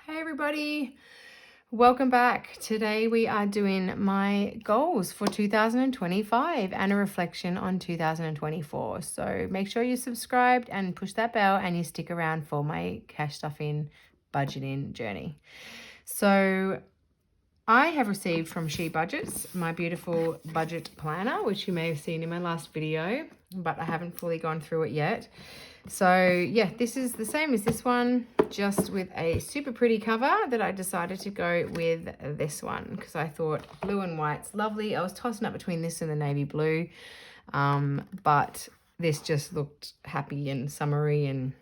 Hey everybody, welcome back. Today we are doing my goals for 2025 and a reflection on 2024. So make sure you're subscribed and push that bell and you stick around for my cash stuffing budgeting journey. So I have received from She Budgets my beautiful budget planner, which you may have seen in my last video, but I haven't fully gone through it yet. So yeah, this is the same as this one, just with a super pretty cover that I decided to go with this one because I thought blue and white's lovely. I was tossing up between this and the navy blue, but this just looked happy and summery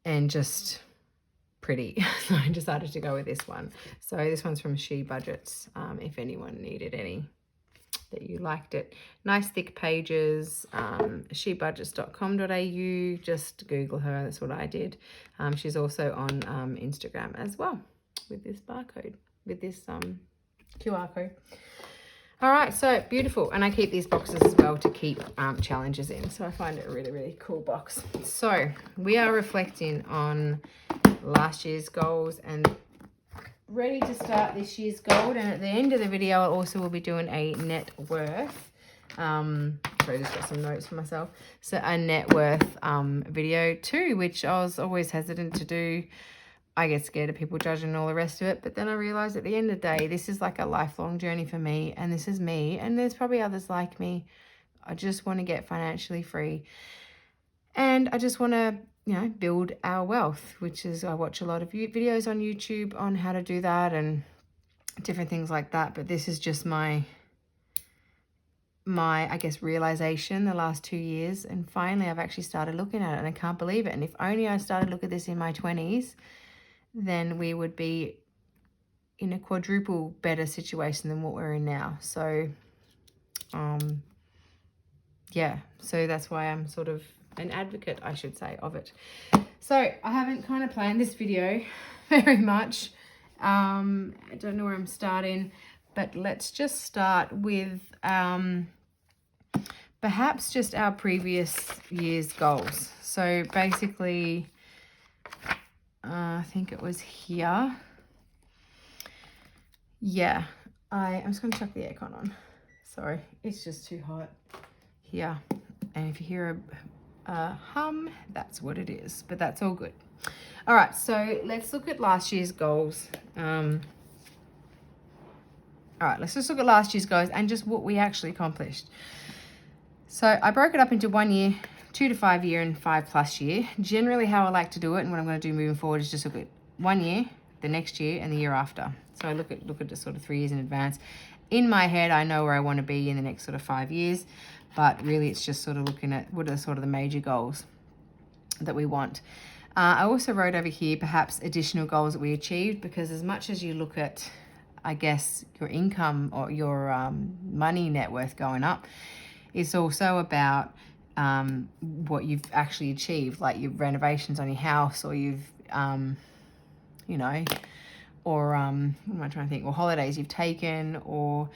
and just pretty. So I decided to go with this one. So this one's from She Budgets, if anyone needed any that you liked it. Nice thick pages, shebudgets.com.au. Just Google her, that's what I did. She's also on Instagram as well with this barcode, with this QR code. All right, so beautiful. And I keep these boxes as well to keep challenges in. So I find it a really, really cool box. So we are reflecting on last year's goals and ready to start this year's goal. And at the end of the video, I also will be doing a net worth. Sorry, I just got some notes for myself. So a net worth video too, which I was always hesitant to do. I get scared of people judging and all the rest of it. But then I realized at the end of the day, this is like a lifelong journey for me. And this is me. And there's probably others like me. I just want to get financially free. And I just want to, build our wealth, which is, I watch a lot of videos on YouTube on how to do that and different things like that. But this is just my, I guess, realization the last 2 years. And finally, I've actually started looking at it and I can't believe it. And if only I started looking at this in my 20s, then we would be in a quadruple better situation than what we're in now. So, yeah, so that's why I'm sort of an advocate, I should say, of it. So I haven't kind of planned this video very much. I don't know where I'm starting, but let's just start with perhaps just our previous year's goals. So basically, I think it was here. Yeah, I'm just going to chuck the aircon on. Sorry, it's just too hot here. And if you hear a hum, that's what it is, but that's all good. All right, so let's look at last year's goals. All right, let's just look at last year's goals and just what we actually accomplished. So I broke it up into 1 year, 2 to 5 year, and 5+ year. Generally how I like to do it and what I'm going to do moving forward is just look at 1 year, the next year, and the year after. So I look at just sort of 3 years in advance. In my head, I know where I want to be in the next sort of 5 years, but really it's just sort of looking at what are sort of the major goals that we want. I also wrote over here perhaps additional goals that we achieved, because as much as you look at, I guess, your income or your money net worth going up, it's also about what you've actually achieved, like your renovations on your house, or you've, or what am I trying to think, or holidays you've taken, or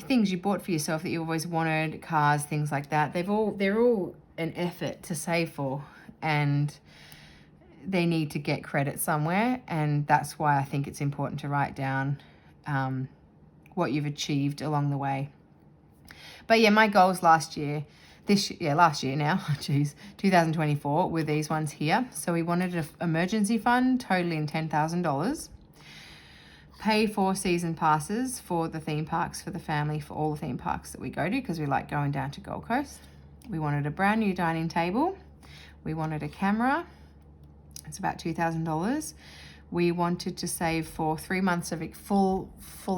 things you bought for yourself that you always wanted, cars, things like that. They're all an effort to save for, and they need to get credit somewhere. And that's why I think it's important to write down what you've achieved along the way. But yeah, my goals last year now, 2024, were these ones here. So we wanted an emergency fund totaling $10,000. Pay for season passes for the theme parks for the family, for all the theme parks that we go to, because we like going down to Gold Coast. We wanted a brand new dining table. We wanted a camera. It's about $2,000. We wanted to save for 3 months of full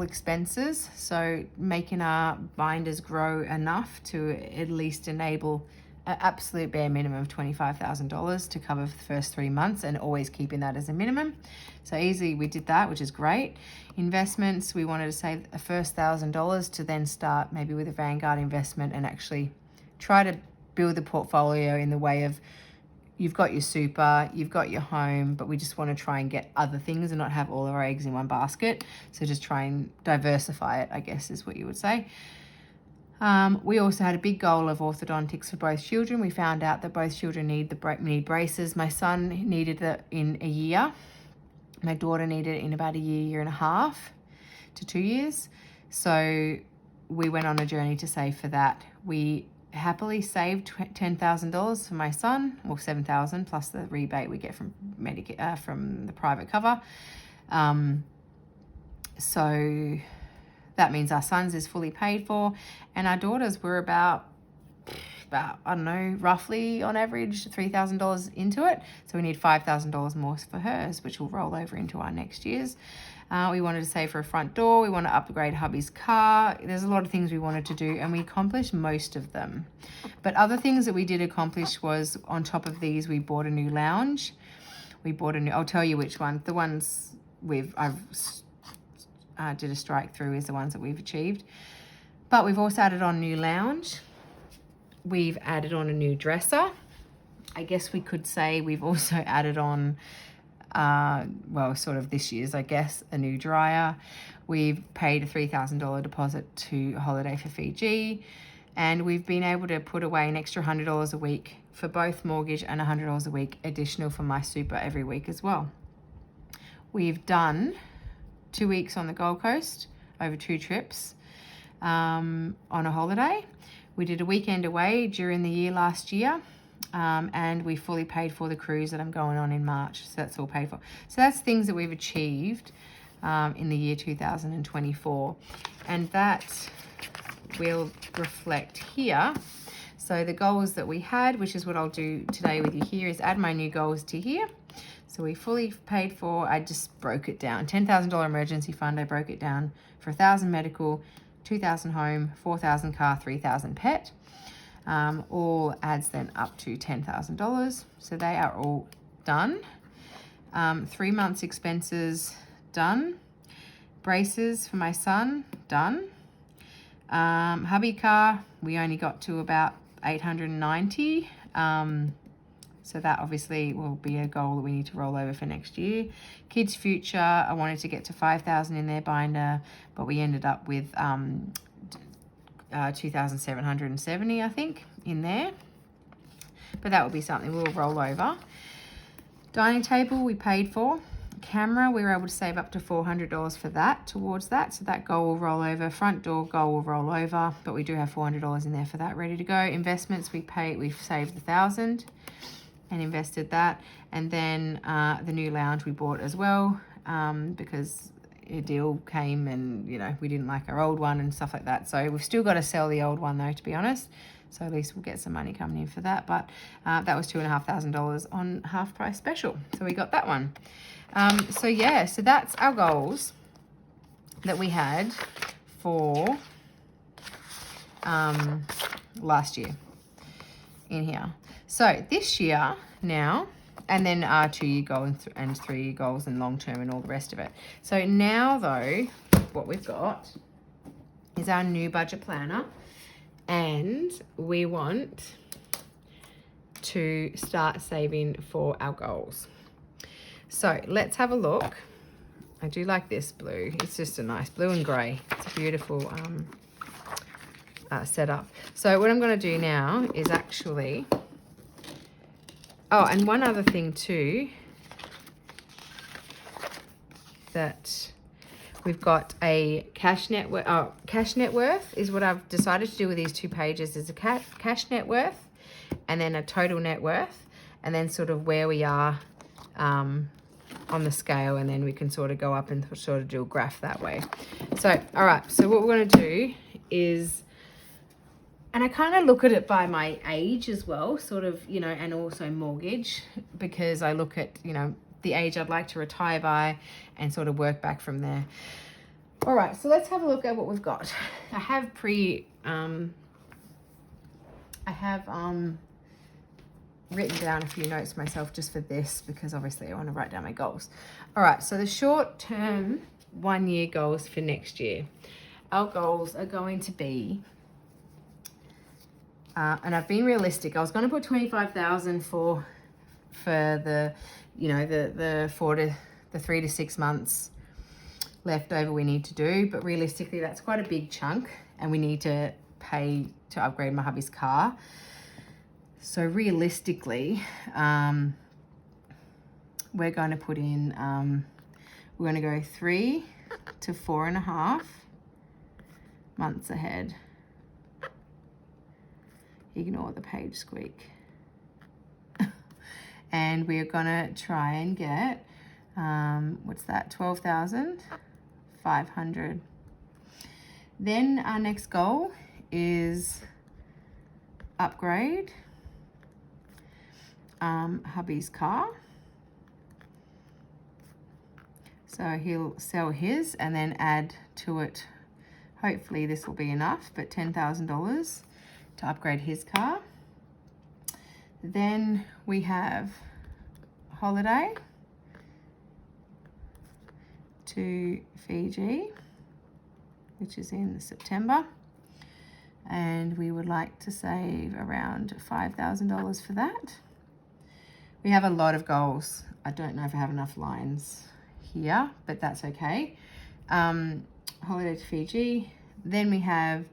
expenses. So making our binders grow enough to at least enable an absolute bare minimum of $25,000 to cover the first 3 months, and always keeping that as a minimum. So easily we did that, which is great. Investments, we wanted to save the first $1,000 to then start maybe with a Vanguard investment and actually try to build the portfolio in the way of, you've got your super, you've got your home, but we just want to try and get other things and not have all of our eggs in one basket. So just try and diversify it, I guess is what you would say. We also had a big goal of orthodontics for both children. We found out that both children need braces. My son needed it in a year. My daughter needed it in about a year and a half to 2 years. So we went on a journey to save for that. We happily saved $10,000 for my son, or $7,000 plus the rebate we get from from the private cover. So that means our son's is fully paid for, and our daughters were about I don't know, roughly on average $3,000 into it. So we need $5,000 more for hers, which will roll over into our next year's. We wanted to save for a front door. We want to upgrade hubby's car. There's a lot of things we wanted to do, and we accomplished most of them. But other things that we did accomplish was, on top of these, we bought a new lounge. I'll tell you which one. The ones I've did a strike through is the ones that we've achieved. But we've also added on a new lounge. We've added on a new dresser. I guess we could say we've also added on, sort of this year's, I guess, a new dryer. We've paid a $3,000 deposit to Holiday for Fiji, and we've been able to put away an extra $100 a week for both mortgage and $100 a week additional for my super every week as well. We've done 2 weeks on the Gold Coast over 2 trips on a holiday. We did a weekend away during the year last year, and we fully paid for the cruise that I'm going on in March. So that's all paid for. So that's things that we've achieved in the year 2024. And that will reflect here. So the goals that we had, which is what I'll do today with you here, is add my new goals to here. So we fully paid for, I just broke it down. $10,000 emergency fund, I broke it down for $1,000 medical, $2,000 home, $4,000 car, $3,000 pet. All adds then up to $10,000. So they are all done. 3 months expenses done. Braces for my son done. Hubby car, we only got to about 890. So that obviously will be a goal that we need to roll over for next year. Kids future, I wanted to get to 5,000 in their binder, but we ended up with 2,770, I think, in there. But that will be something we'll roll over. Dining table we paid for. Camera, we were able to save up to $400 for that, towards that. So that goal will roll over. Front door goal will roll over, but we do have $400 in there for that ready to go. Investments, we've saved $1,000 and invested that. And then the new lounge we bought as well, because a deal came and, we didn't like our old one and stuff like that. So we've still got to sell the old one though, to be honest. So at least we'll get some money coming in for that. But that was $2,500 on half price special. So we got that one. So that's our goals that we had for last year in here. So this year now, and then our 2-year goal and 3-year goals and long-term and all the rest of it. So now though, what we've got is our new budget planner, and we want to start saving for our goals. So let's have a look. I do like this blue. It's just a nice blue and grey. It's a beautiful setup. So what I'm going to do now is actually... Oh, and one other thing too, that we've got a cash net worth. Oh, cash net worth is what I've decided to do with these 2 pages. Is a cash net worth, and then a total net worth, and then sort of where we are on the scale, and then we can sort of go up and sort of do a graph that way. So, all right. So what we're going to do is, and I kind of look at it by my age as well, sort of, and also mortgage, because I look at, the age I'd like to retire by and sort of work back from there. All right, so let's have a look at what we've got. I have written down a few notes myself just for this, because obviously I want to write down my goals. All right, so the short-term 1-year goals for next year. Our goals are going to be... and I've been realistic. I was going to put 25,000 for the, the 3 to 6 months left over we need to do. But realistically, that's quite a big chunk, and we need to pay to upgrade my hubby's car. So realistically, we're going to put in, we're going to go 3 to 4.5 months ahead. Ignore the page squeak. And we're going to try and get, what's that, 12,500. Then our next goal is upgrade hubby's car. So he'll sell his and then add to it, hopefully this will be enough, but $10,000 to upgrade his car. Then we have holiday to Fiji, which is in September. And we would like to save around $5,000 for that. We have a lot of goals. I don't know if I have enough lines here, but that's okay. Holiday to Fiji. Then we have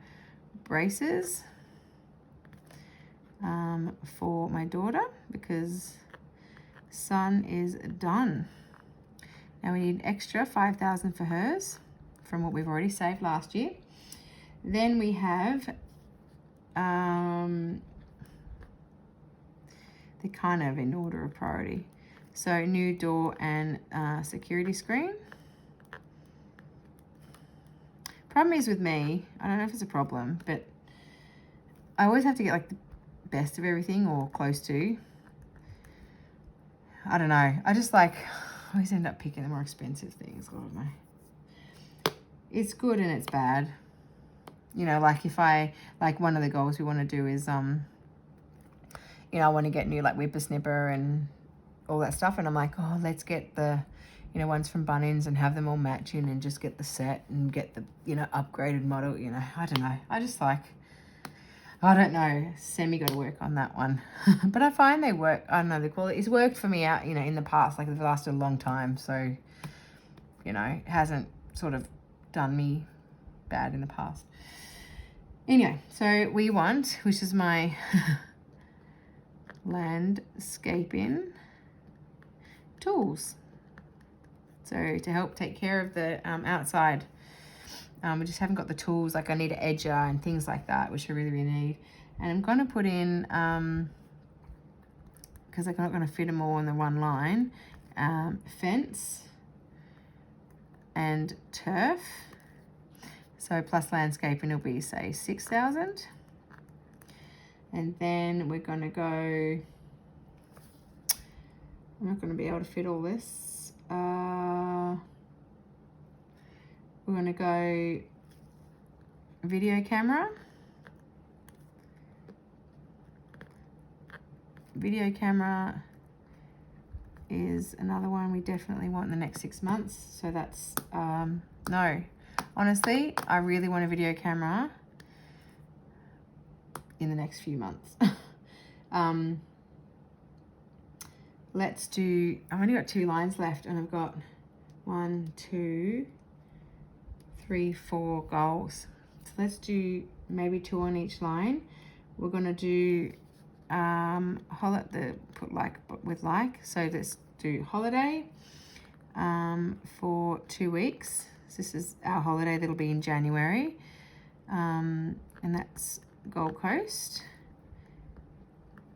braces for my daughter because son is done. Now we need extra 5,000 for hers from what we've already saved last year. Then we have they're kind of in order of priority. So new door and security screen. Problem is with me, I don't know if it's a problem, but I always have to get like the best of everything or close to. I don't know. I just like always end up picking the more expensive things. I don't know. It's good and it's bad. You know, like if I, like one of the goals we want to do is, you know, I want to get new like whippersnipper and all that stuff. And I'm like, oh, let's get the, you know, ones from Bunnings and have them all matching and just get the set and get the, you know, upgraded model, you know, I don't know. I just like, I don't know, Semi got to work on that one. But I find they work, I don't know, the quality, it's worked for me out, you know, in the past, like they've lasted a long time. So, you know, it hasn't sort of done me bad in the past. Anyway, so we want, which is my landscaping tools. So to help take care of the outside. We just haven't got the tools, like I need an edger and things like that, which I really, really need. And I'm going to put in, because I'm not going to fit them all in the one line, fence and turf. So plus landscaping will be, say, 6,000. And then we're going to go, I'm not going to be able to fit all this. We're going to go video camera. Video camera is another one we definitely want in the next 6 months. So that's, no. Honestly, I really want a video camera in the next few months. Let's do, I've only got 2 lines left and I've got 1, 2, 3, 4 goals. So let's do maybe 2 on each line. We're gonna do put like with like. So let's do holiday for 2 weeks. So this is our holiday that'll be in January, and that's Gold Coast.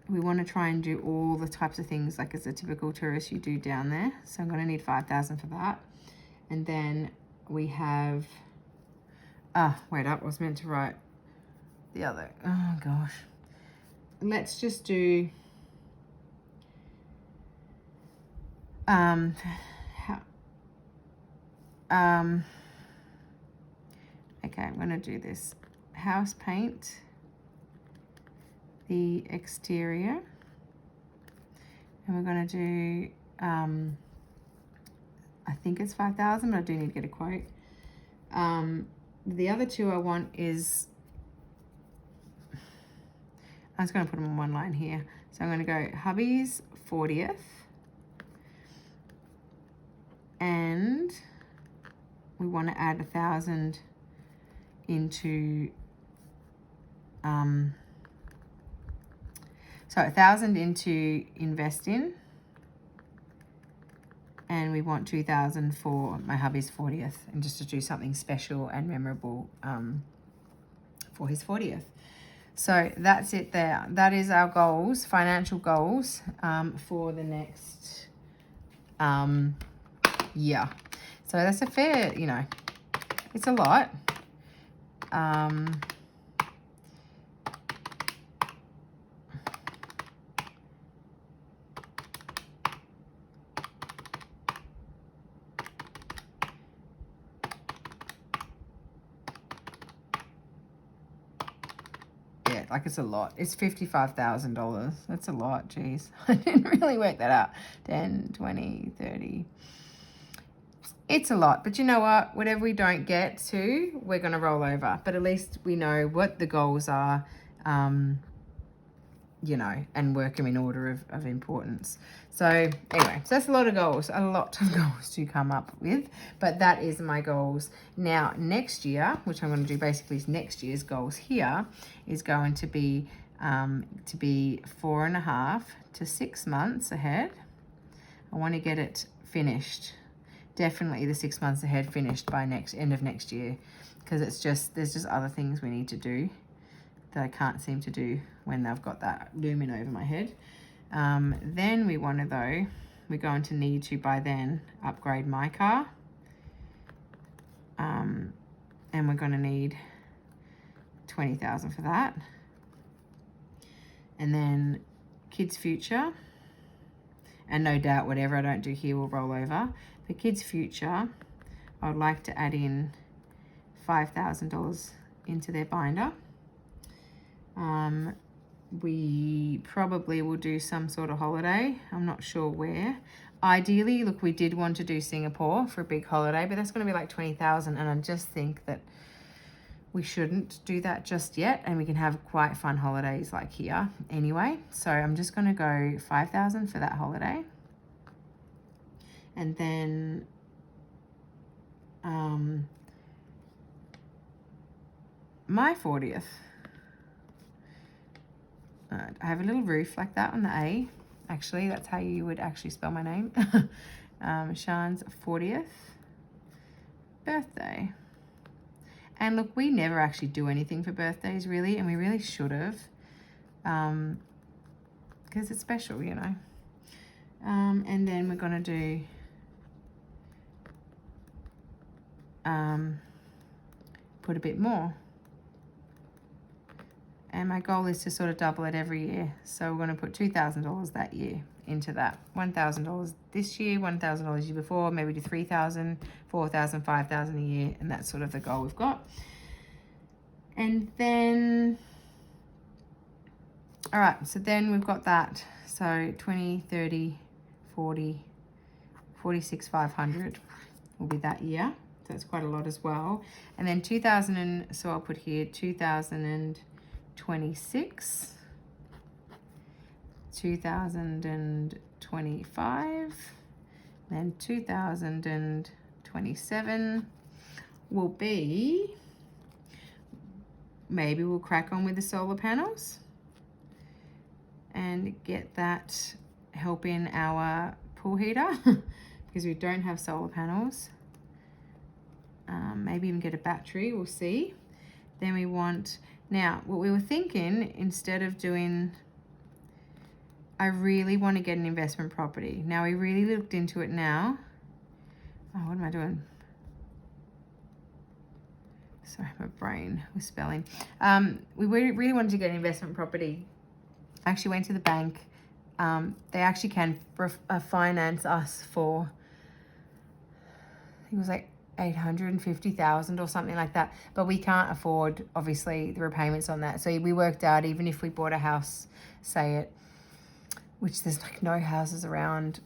We want to try and do all the types of things like as a typical tourist you do down there. So I'm going to need 5,000 for that. And then we have, wait up, I was meant to write the other, oh gosh. Let's just do, okay, I'm going to do this. House paint the exterior, and we're going to do, I think it's 5,000, but I do need to get a quote. The other 2 I want is, I'm just going to put them on one line here. So I'm going to go hubby's 40th, and we want to add 1,000 into So 1,000 into invest in, and we want 2,000 for my hubby's 40th, and just to do something special and memorable for his 40th. So that's it there. That is our goals, financial goals, for the next year. So that's a fair, you know, it's a lot. Yeah, like it's a lot. It's $55,000. That's a lot, geez. I didn't really work that out. 10, 20, 30. It's a lot, but you know what? Whatever we don't get to, we're going to roll over. But at least we know what the goals are, you know, and work them in order of importance. So anyway, so that's a lot of goals to come up with, but that is my goals. Now, next year, which I'm going to do basically is next year's goals here, is going to be 4.5 to 6 months ahead. I want to get it finished. Definitely the 6 months ahead finished by end of next year, because there's just other things we need to do that I can't seem to do when they've got that looming over my head. Then we're going to need to by then upgrade my car. And we're going to need 20,000 for that. And then kids' future. And no doubt whatever I don't do here will roll over. For kids' future, I would like to add in $5,000 into their binder. We probably will do some sort of holiday. I'm not sure where. Ideally, look, we did want to do Singapore for a big holiday, but that's going to be like 20,000, and I just think that we shouldn't do that just yet, and we can have quite fun holidays like here anyway. So I'm just going to go 5,000 for that holiday. And then my 40th. I have a little roof like that on the A. Actually, that's how you would actually spell my name. Sean's 40th birthday. And look, we never actually do anything for birthdays, really, and we really should have. Because it's special, you know. And then we're going to do put a bit more. And my goal is to sort of double it every year. So we're going to put $2,000 that year into that. $1,000 this year, $1,000 year before, maybe do 3,000, 4,000, 5,000 a year. And that's sort of the goal we've got. And then, all right, so then we've got that. So 20, 30, 40, 46, 500 will be that year. So that's quite a lot as well. And then so I'll put here 2026, 2025, then 2027 will be, maybe we'll crack on with the solar panels and get that help in our pool heater because we don't have solar panels. Maybe even get a battery, we'll see. Then we want, now what we were thinking, instead of doing, I really want to get an investment property. Now we really looked into it now. Oh, what am I doing? Sorry, my brain was spelling. We really wanted to get an investment property. I actually went to the bank. They actually can finance us for, I think it was like 850,000 or something like that. But we can't afford, obviously, the repayments on that. So we worked out, even if we bought a house, say it, which there's like no houses around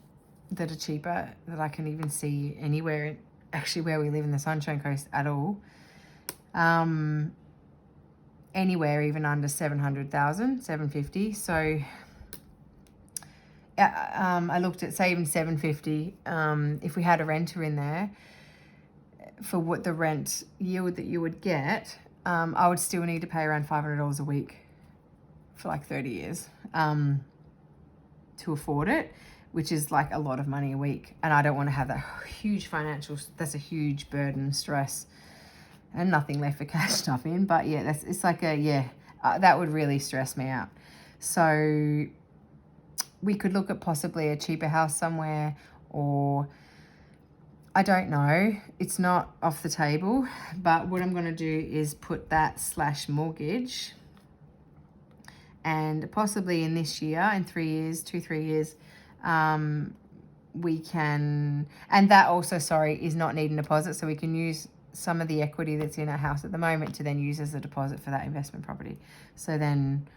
that are cheaper that I can even see anywhere, actually where we live in the Sunshine Coast at all. Anywhere even under 700,000, 750. So I looked at, say, even 750, if we had a renter in there, for what the rent yield that you would get, I would still need to pay around $500 a week for like 30 years to afford it, which is like a lot of money a week. And I don't want to have that huge that's a huge burden, stress, and nothing left for cash stuff in. But yeah, it's like that would really stress me out. So we could look at possibly a cheaper house somewhere, or I don't know. It's not off the table, but what I'm going to do is put that / mortgage, and possibly in this year, in 3 years, 2-3 years, we can, and that also, is not needing a deposit. So we can use some of the equity that's in our house at the moment to then use as a deposit for that investment property. So then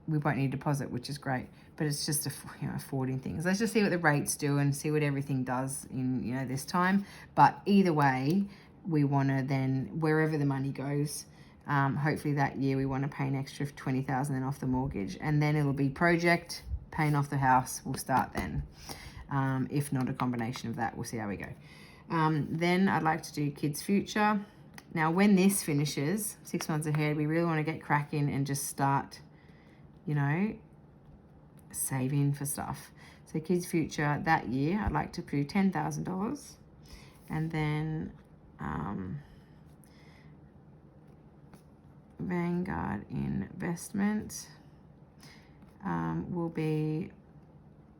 we won't need a deposit, which is great. But it's just affording things. Let's just see what the rates do and see what everything does in this time. But either way, we want to then, wherever the money goes, hopefully that year we want to pay an extra $20,000 then off the mortgage, and then it'll be project paying off the house. We'll start then. If not a combination of that, we'll see how we go. Then I'd like to do kids' future. Now, when this finishes, 6 months ahead, we really want to get cracking and just start, saving for stuff. So kids' future that year, I'd like to put $10,000, and then Vanguard investment will be,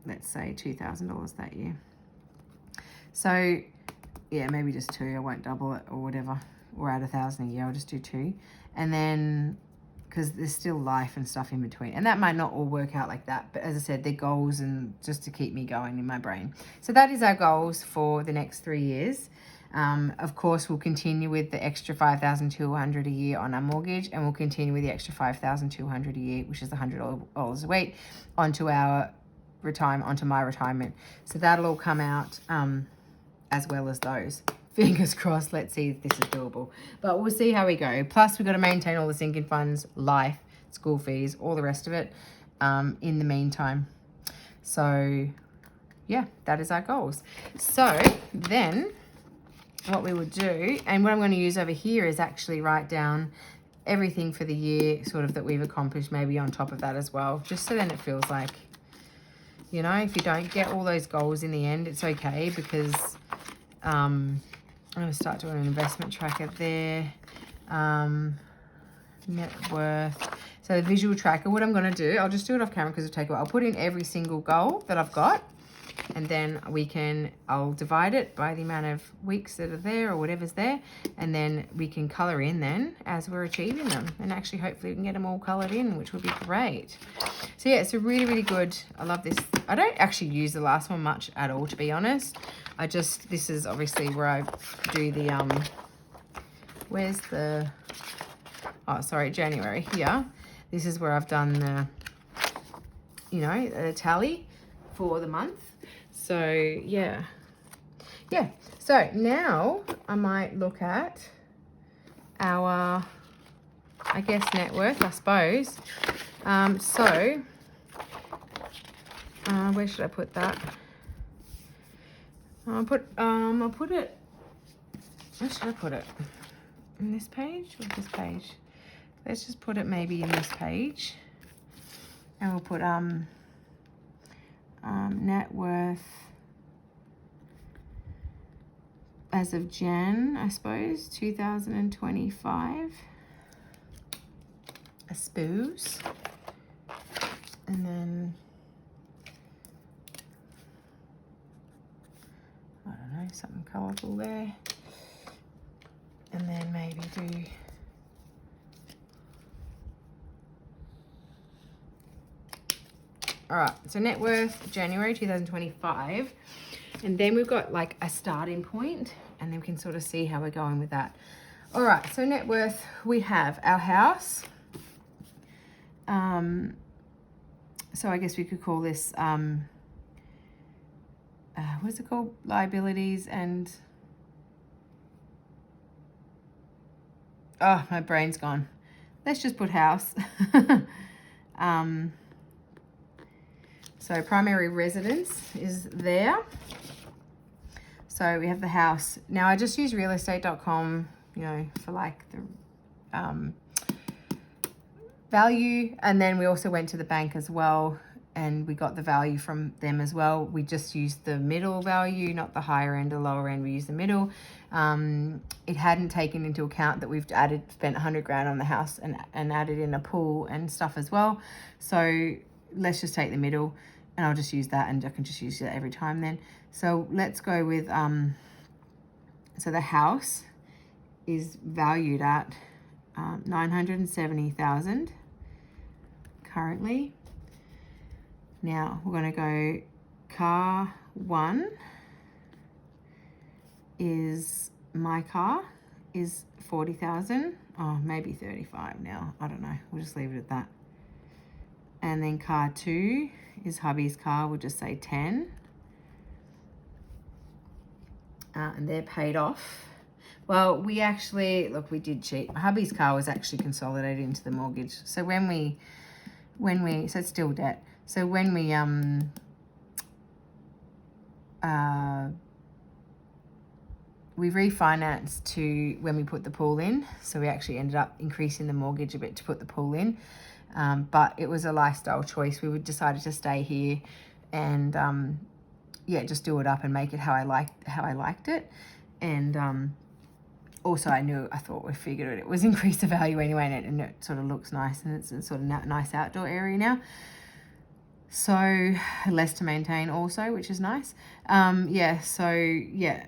let's say, $2,000 that year. So yeah, maybe just 2. I won't double it or whatever, or add 1,000 a year. I'll just do 2, and then, because there's still life and stuff in between. And that might not all work out like that. But as I said, they're goals and just to keep me going in my brain. So that is our goals for the next 3 years. Of course, we'll continue with the extra $5,200 a year on our mortgage, and we'll continue with the extra $5,200 a year, which is $100 a week, onto our retirement, onto my retirement. So that'll all come out as well as those. Fingers crossed. Let's see if this is doable. But we'll see how we go. Plus, we've got to maintain all the sinking funds, life, school fees, all the rest of it in the meantime. So, yeah, that is our goals. So, then, what we would do, and what I'm going to use over here is actually write down everything for the year sort of that we've accomplished, maybe on top of that as well. Just so then it feels like, if you don't get all those goals in the end, it's okay, because I'm going to start doing an investment tracker there. Net worth. So the visual tracker, what I'm going to do, I'll just do it off camera because it'll take a while. I'll put in every single goal that I've got, and then I'll divide it by the amount of weeks that are there or whatever's there, and then we can color in then as we're achieving them. And actually, hopefully we can get them all colored in, which would be great. So yeah, it's a really, really good, I love this. I don't actually use the last one much at all, to be honest. This is obviously where I do the, where's the, January here. This is where I've done the, a tally for the month. So, yeah. So now I might look at our, net worth, I suppose. Where should I put that? I'll put it, where should I put it? In this page or this page? Let's just put it maybe in this page. And we'll put net worth as of Jan, I suppose, 2025. I suppose. And then, I don't know, something colourful there. And then maybe do all right, so net worth January 2025, and then we've got like a starting point, and then we can sort of see how we're going with that. All right, so net worth, we have our house. So I guess we could call this what's it called? Liabilities and my brain's gone. Let's just put house. So primary residence is there. So we have the house. Now I just use realestate.com you know, for like the value. And then we also went to the bank as well, and we got the value from them as well. We just used the middle value, not the higher end or lower end. We used the middle. It hadn't taken into account that we've spent 100 grand on the house and added in a pool and stuff as well. So let's just take the middle, and I'll just use that, and I can just use that every time then. So let's go with, so the house is valued at 970,000 currently. Now we're going to go car 1 is, my car is 40,000. Oh, maybe 35 now. I don't know. We'll just leave it at that. And then car 2 is hubby's car. We'll just say 10. And they're paid off. Well, we actually, look, we did cheat. Hubby's car was actually consolidated into the mortgage. So when we, so it's still debt. So when we refinanced to when we put the pool in. So we actually ended up increasing the mortgage a bit to put the pool in. But it was a lifestyle choice. We decided to stay here and yeah, just do it up and make it how I liked it. And also I thought we figured it was increase the value anyway, and it sort of looks nice, and it's a sort of nice outdoor area now. So less to maintain also, which is nice. Yeah, so yeah.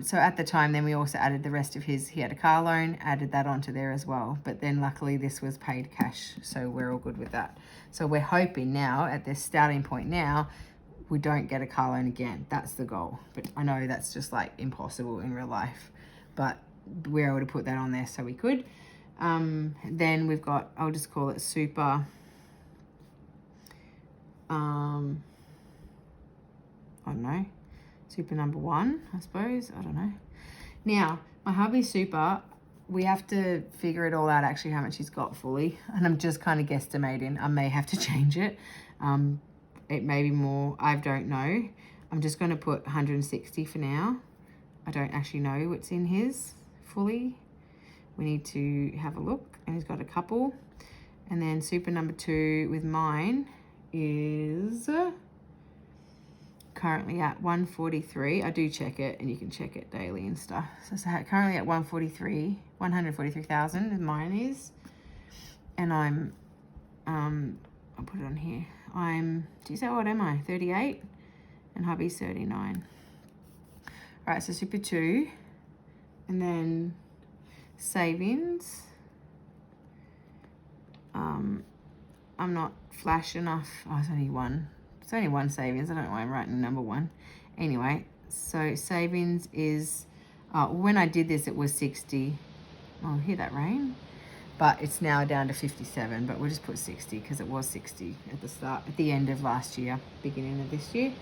So at the time then we also added the rest of he had a car loan, added that onto there as well. But then luckily this was paid cash, so we're all good with that. So we're hoping now at this starting point now, we don't get a car loan again. That's the goal. But I know that's just like impossible in real life. But we're able to put that on there so we could. Then we've got, I'll just call it super. I don't know. Super number 1, I suppose. I don't know. Now, my hubby's super, we have to figure it all out actually how much he's got fully. And I'm just kind of guesstimating. I may have to change it. It may be more. I don't know. I'm just going to put 160 for now. I don't actually know what's in his fully. We need to have a look. And he's got a couple. And then super number 2 with mine is currently at 143. I do check it, and you can check it daily and stuff. So it's currently at 143,000 mine is. And I'm, I'll put it on here. Geez, how old am I? 38, and hubby's 39. All right, so super 2, and then savings. I'm not flash enough. Oh, it's only one. It's only one savings. I don't know why I'm writing number 1. Anyway, so savings is, when I did this, it was 60. Oh, hear that rain? But it's now down to 57, but we'll just put 60 because it was 60 at the end of last year, beginning of this year.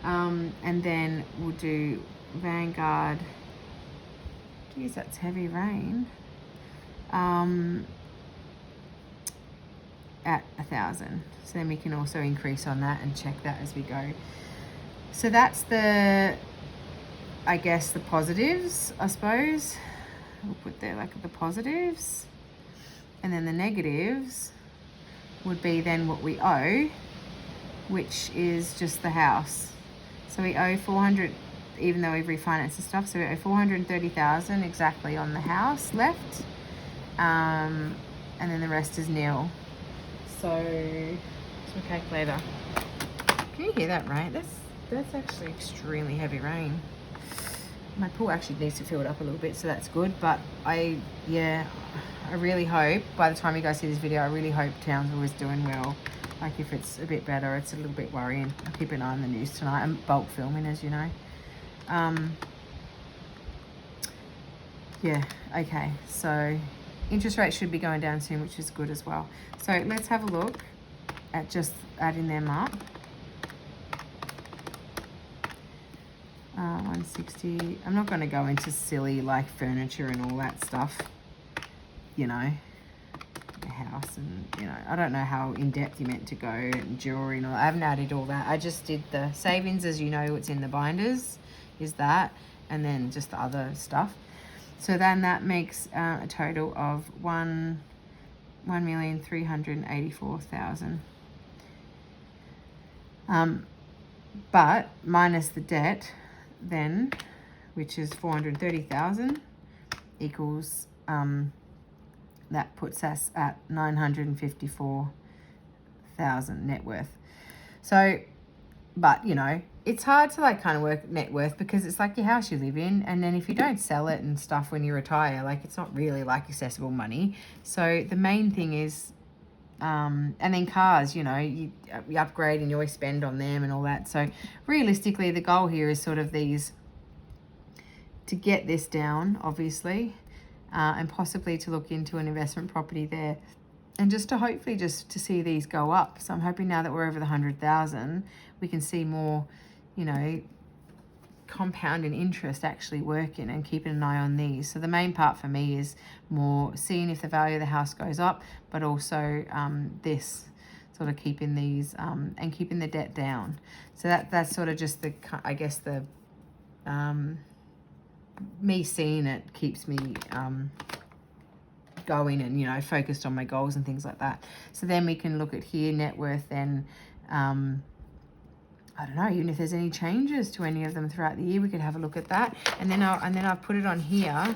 And then we'll do Vanguard. Geez, that's heavy rain. At 1,000. So then we can also increase on that and check that as we go. So that's I guess the positives, I suppose. We'll put there like the positives. And then the negatives would be then what we owe, which is just the house. So we owe 400, even though we've refinanced and stuff. So we owe 430,000 exactly on the house left. And then the rest is nil. So, some calculator. Can you hear that rain? That's actually extremely heavy rain. My pool actually needs to fill it up a little bit, so that's good. But I really hope, by the time you guys see this video, I really hope Townsville is doing well. Like if it's a bit better, it's a little bit worrying. I'll keep an eye on the news tonight. I'm bulk filming, as you know. Yeah, okay, so interest rates should be going down soon, which is good as well. So let's have a look at just adding them up. 160. I'm not going to go into silly like furniture and all that stuff. You know, the house and, you know, I don't know how in-depth you meant to go, and jewelry and all that. I haven't added all that. I just did the savings, as you know, what's in the binders is that, and then just the other stuff. So then that makes a total of 1,384,000. But minus the debt, then, which is 430,000, equals that puts us at 954,000 net worth. So, but you know, it's hard to like kind of work net worth because it's like your house you live in, and then if you don't sell it and stuff when you retire, like it's not really like accessible money. So the main thing is, and then cars, you know, you upgrade and you always spend on them and all that. So realistically, the goal here is sort of these, to get this down, obviously, and possibly to look into an investment property there, and just to hopefully just to see these go up. So I'm hoping now that we're over the 100,000, we can see more, you know, compounding interest actually working and keeping an eye on these. So the main part for me is more seeing if the value of the house goes up, but also this sort of keeping these and keeping the debt down. So that's sort of just the, I guess the me seeing it keeps me going and, you know, focused on my goals and things like that. So then we can look at here net worth, then I don't know, even if there's any changes to any of them throughout the year, we could have a look at that. And then I'll put it on here.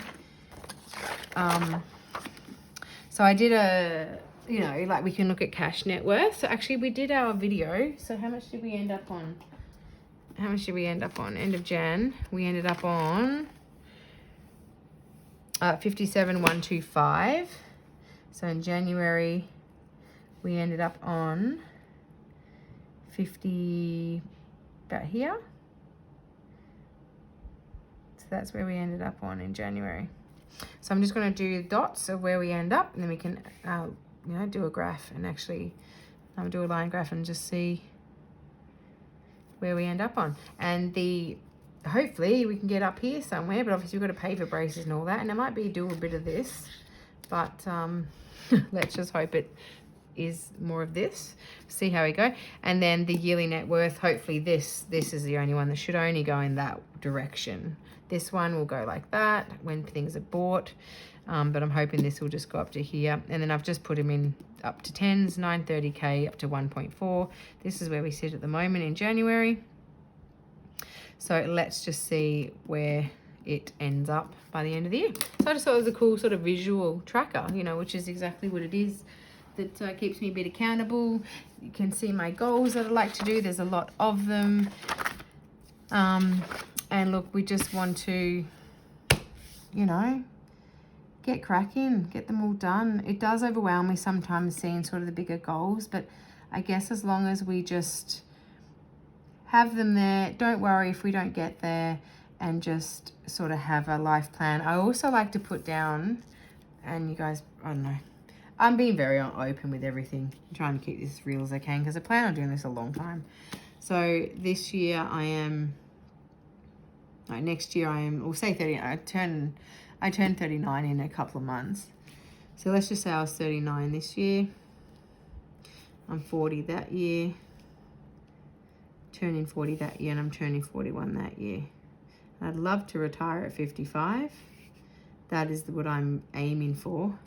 So I did a, you know, like we can look at cash net worth. So actually we did our video. So how much did we end up on? How much did we end up on? End of Jan, we ended up on 57,125. So in January, we ended up on 50, about here. So that's where we ended up on in January. So I'm just going to do dots of where we end up, and then we can, you know, do a graph and actually do a line graph and just see where we end up on. And hopefully we can get up here somewhere, but obviously we've got to pay for braces and all that, and I might do a bit of this, but let's just hope it is more of this. See how we go. And then the yearly net worth, hopefully this is the only one that should only go in that direction. This one will go like that when things are bought, but I'm hoping this will just go up to here. And then I've just put them in up to 10s, 930k up to 1.4. This is where we sit at the moment in January. So let's just see where it ends up by the end of the year. So I just thought it was a cool sort of visual tracker, you know, which is exactly what it is. That keeps me a bit accountable. You can see my goals that I like to do. There's a lot of them. And look, we just want to, you know, get cracking, get them all done. It does overwhelm me sometimes seeing sort of the bigger goals, but I guess as long as we just have them there, don't worry if we don't get there, and just sort of have a life plan. I also like to put down, and you guys, I don't know, I'm being very open with everything. I'm trying to keep this as real as I can because I plan on doing this a long time. So this year next year we'll say 30, I turn 39 in a couple of months. So let's just say I was 39 this year. I'm 40 that year. Turning 40 that year, and I'm turning 41 that year. I'd love to retire at 55. That is what I'm aiming for.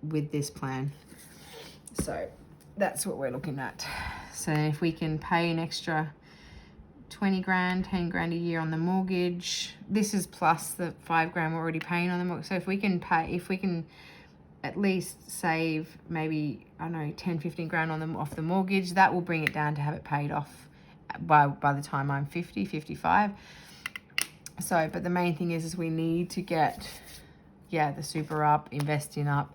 With this plan. So that's what we're looking at. So if we can pay an extra 20 grand, 10 grand a year on the mortgage, this is plus the 5 grand we're already paying on the mortgage. So if we can at least save maybe, I don't know, 10, 15 grand off the mortgage, that will bring it down to have it paid off by the time I'm 50, 55. So, but the main thing is we need to get, the super up, investing up,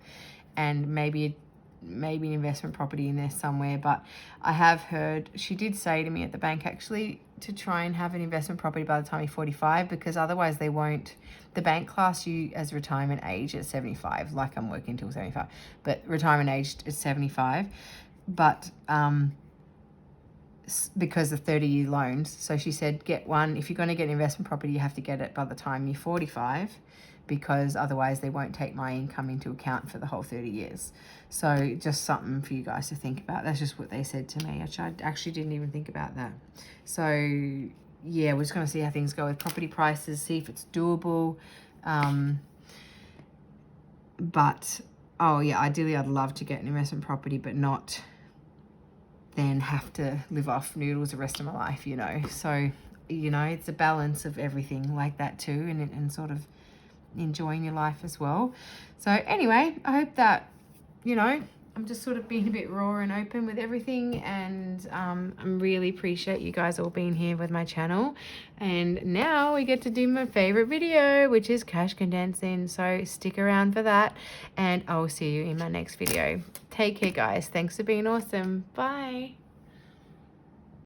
and maybe an investment property in there somewhere. But I have heard, she did say to me at the bank actually to try and have an investment property by the time you're 45, because otherwise they won't, the bank class you as retirement age at 75, like I'm working till 75, but retirement age is 75. But because of 30-year loans, so she said get one, if you're going to get an investment property, you have to get it by the time you're 45, because otherwise they won't take my income into account for the whole 30 years. So just something for you guys to think about. That's just what they said to me, which I actually didn't even think about that. So yeah, we're just going to see how things go with property prices, see if it's doable. But, oh yeah, ideally I'd love to get an investment property, but not then have to live off noodles the rest of my life, you know. So, you know, it's a balance of everything like that too, and sort of enjoying your life as well. So anyway, I hope that, you know, I'm just sort of being a bit raw and open with everything, and I really appreciate you guys all being here with my channel. And now we get to do my favorite video, which is cash condensing. So stick around for that, and I'll see you in my next video. Take care, guys. Thanks for being awesome. Bye.